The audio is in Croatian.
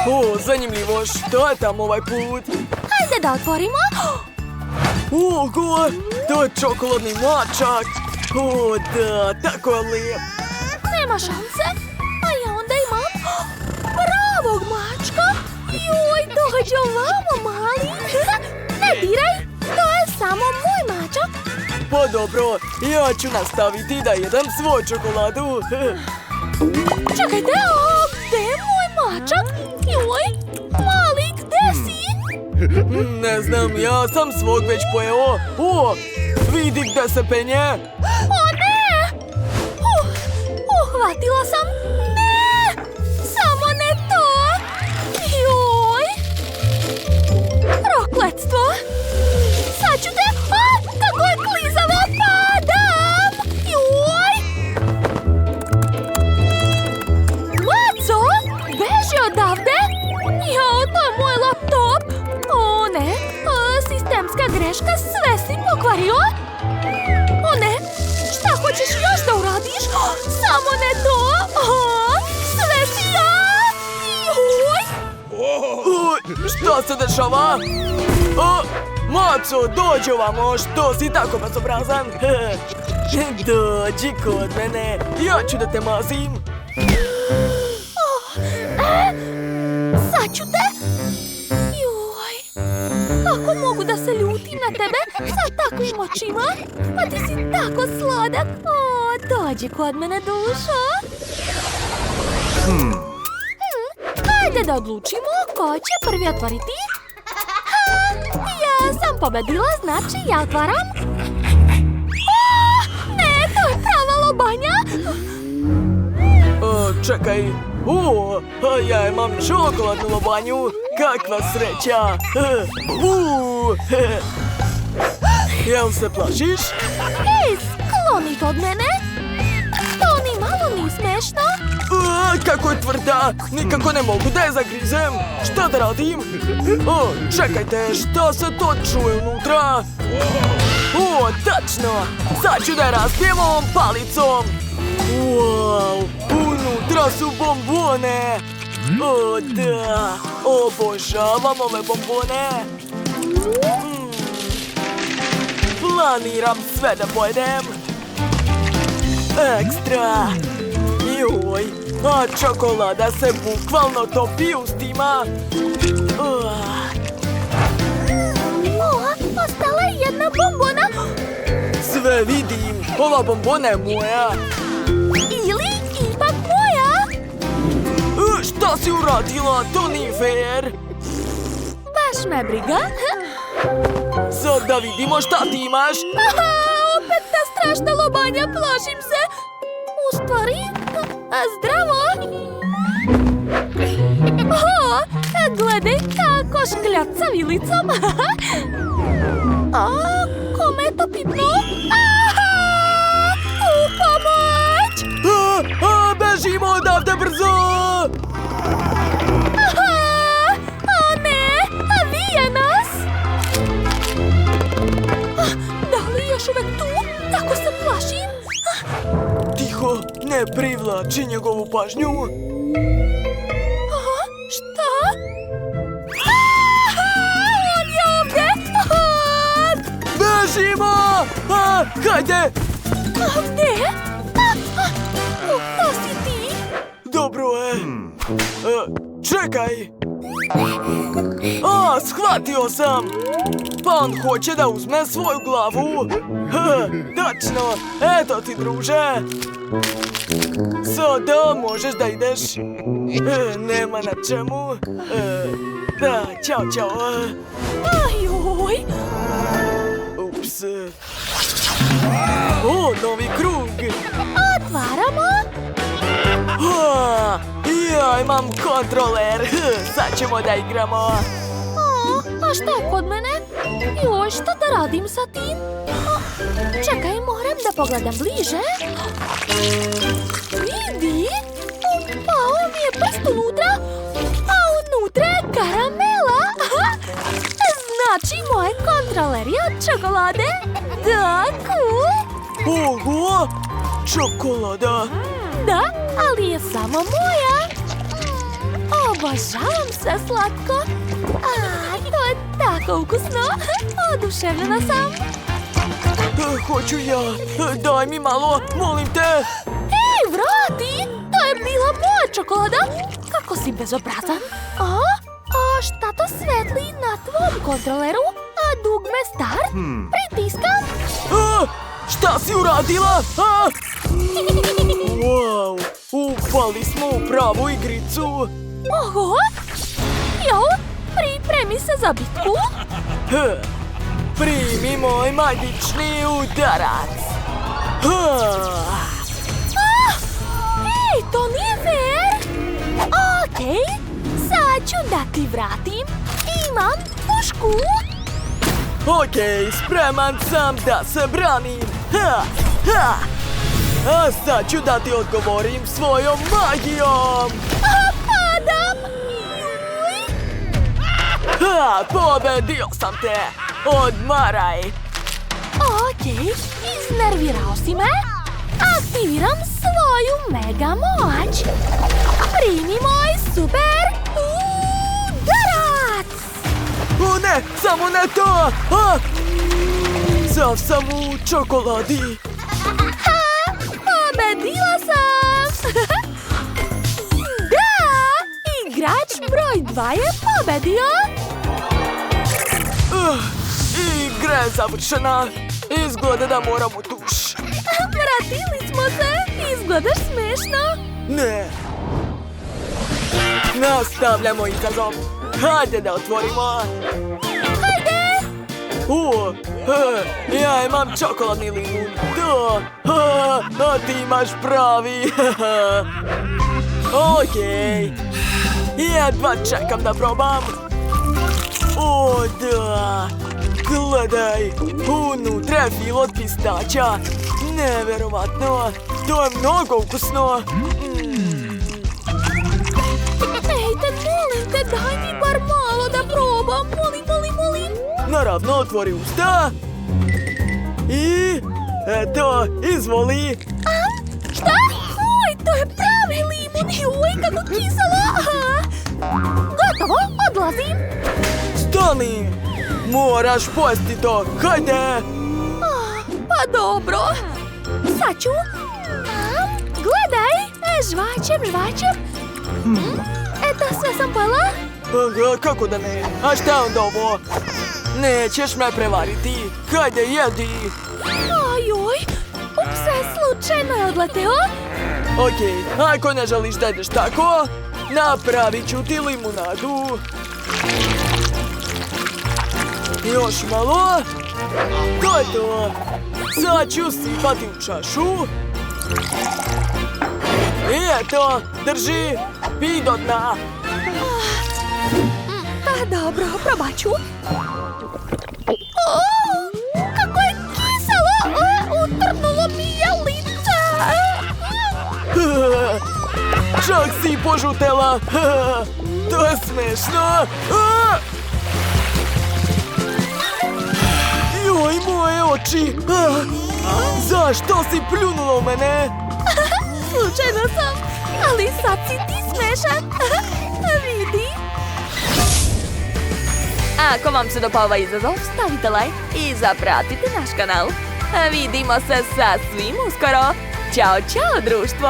O, zanimljivo, što je tamo ovaj put? Hajde da otvorimo. Ого, to je čokoladni mačak. O, da, tako je lijep. Nema šanse. A ja onda imam pravog mačka. Joj, dođe ovamo, mali. Ne diraj, to je samo moj mačak. Pa dobro, ja ću nastaviti da jedem svoju čokoladu. Čekajte, gdje je moj mačak? Joj, mali, gdje si? Ne znam, ja sam svog već pojeo. O, vidi gdje se penje. O ne! Uhvatila sam. Ne! Samo ne to! Joj! Prokletstvo! Sad ću te... kako je klizavo! Padam! Joj! Maco! Beži odavde! Jao, to je moj laptop! O ne! Sistemska greška, sve si pokvario! O ne! Šta hoćeš još da uradiš? Samo ne to! Sve si ja! Joj! Šta se dešava? Maco, dođi ovamo, što si tako bezobrazan? Dođi kod mene, ja ću da te mazim. Sad ću te? Joj! Kako mogu da se ljutim na tebe sa takvim očima? Pa ti si tako sladak. Dođi kod mene, dušo. Hajde da odlučimo ko će prvi otvoriti. Ja sam pobedila, znači ja otvaram. Ne, to je prava lobanja. Čekaj, ja imam čokoladnu lobanju. Kakva sreća. Jel se plašiš? Ej, skloni to od mene. To ni malo nije smešno. Kako je tvrda, nikako ne mogu da je zagrizem. Šta da radim? Čekajte, šta se to čuje unutra? Tačno, sad ću da je razbijem ovom palicom. Wow, unutra su bombone. O da, obožavam ove bombone. Planiram sve da pojedem. Ekstra. Joj, a čokolada se bukvalno topi ustima. Ostala je jedna bombona. Sve vidim, ova bombona je moja. Ili ipak moja. Šta si uradila? To nije fair. Baš me briga. Sad da vidimo šta ti imaš. Opet ta strašna lobanja, plašim se. U stvari, zdravo. Gledaj kako škljaca vilicom. Kome je to pitno? U pomoć! Bežimo odavde brzo! O ne, vije nas! Da li je još uvek tu? Tako se plašim. Tiho, ne privlači njegovu pažnju. Šta? On je ovdje! Bežimo! Hajde! Gdje? To si ti? Dobro je. Čekaj! Shvatio sam! Pa on hoće da uzme svoju glavu. Tačno! Eto ti, druže! Sada možeš da ideš. Nema na čemu. Da, ćao. Ajoj! Ups. Novi krug! Otvaramo? Ja imam kontroler. Sad ćemo da igramo. A šta je kod mene? Joj, šta da radim sa tim? Čekaj, moram da pogledam bliže. Vidi? Pao mi je prst unutra, a unutra je karamela. Znači, moje kontroler je od čokolade. Da, cool. Oho, čokolada. Da, ali je samo moja. Obožavam sve slatko. To je tako ukusno. Oduševljena sam. Hoću ja. Daj mi malo, molim te. Ej, vrati! To je bila moja čokolada. Kako si bezobrazan. A šta to svetli na tvom kontroleru? Dugme start? Pritiskam. Šta si uradila? Wow, upali smo u pravu igricu. Oho! Jo, pripremi se za bitku. Primi moj magični udarac. Ej, to nije fair. Okej, sad ću da ti vratim. Imam pušku. Okej, spreman sam da se branim. A sad ću da ti odgovorim svojom magijom. Padam. Pobedio sam te. Odmaraj. Okej, iznervirao si me. Aktiviram svoju mega moć. Primi moj super udarac. O ne, samo ne to. Sav sam u čokoladi. Pobedila sam. Da, igrač broj 2 je pobedio. Igra je završena. Izgleda da moram u duš. Vratili smo se. Izgledaš smešno. Ne. Nastavljamo izazov. Hajde da otvorimo. Hajde. Ja imam čokoladni limun. A ti imaš pravi. Okej. Jedva čekam da probam. O, da. Gledaj, unutra je fil od pistaća. Neverovatno. To je mnogo ukusno. Ejte, molim te, daj mi bar malo da probam. Molim. Naravno, otvori usta. I, eto, izvoli. Šta? Oj, to je pravi limun. Joj, kako kiselo. Gotovo, odlazim. Stani. Moraš pojesti to. Hajde. Pa dobro. Sad ću. Gledaj, žvačem. Eto, sve sam pojela. Kako da ne? A šta onda ovo? Nećeš me prevariti. Hajde, jedi. Ajoj, ups, slučajno je odleteo. Okej, ako ne želiš da ideš tako, napravit ću ti limunadu. Još malo. To je to. Sad ću sipati u čašu. I eto, drži, pi do dna. Pa dobro, probat ću. Kako je kiselo! Utrnulo mi je lice! Čak si požutela. To je smešno. Joj, moje oči. Zašto si pljunula u mene? Slučajno sam, ali sad si ti smešan. Vidi. Ako vam se dopao ovaj izazov, stavite like i zapratite naš kanal. Vidimo se sasvim uskoro. Ćao, društvo!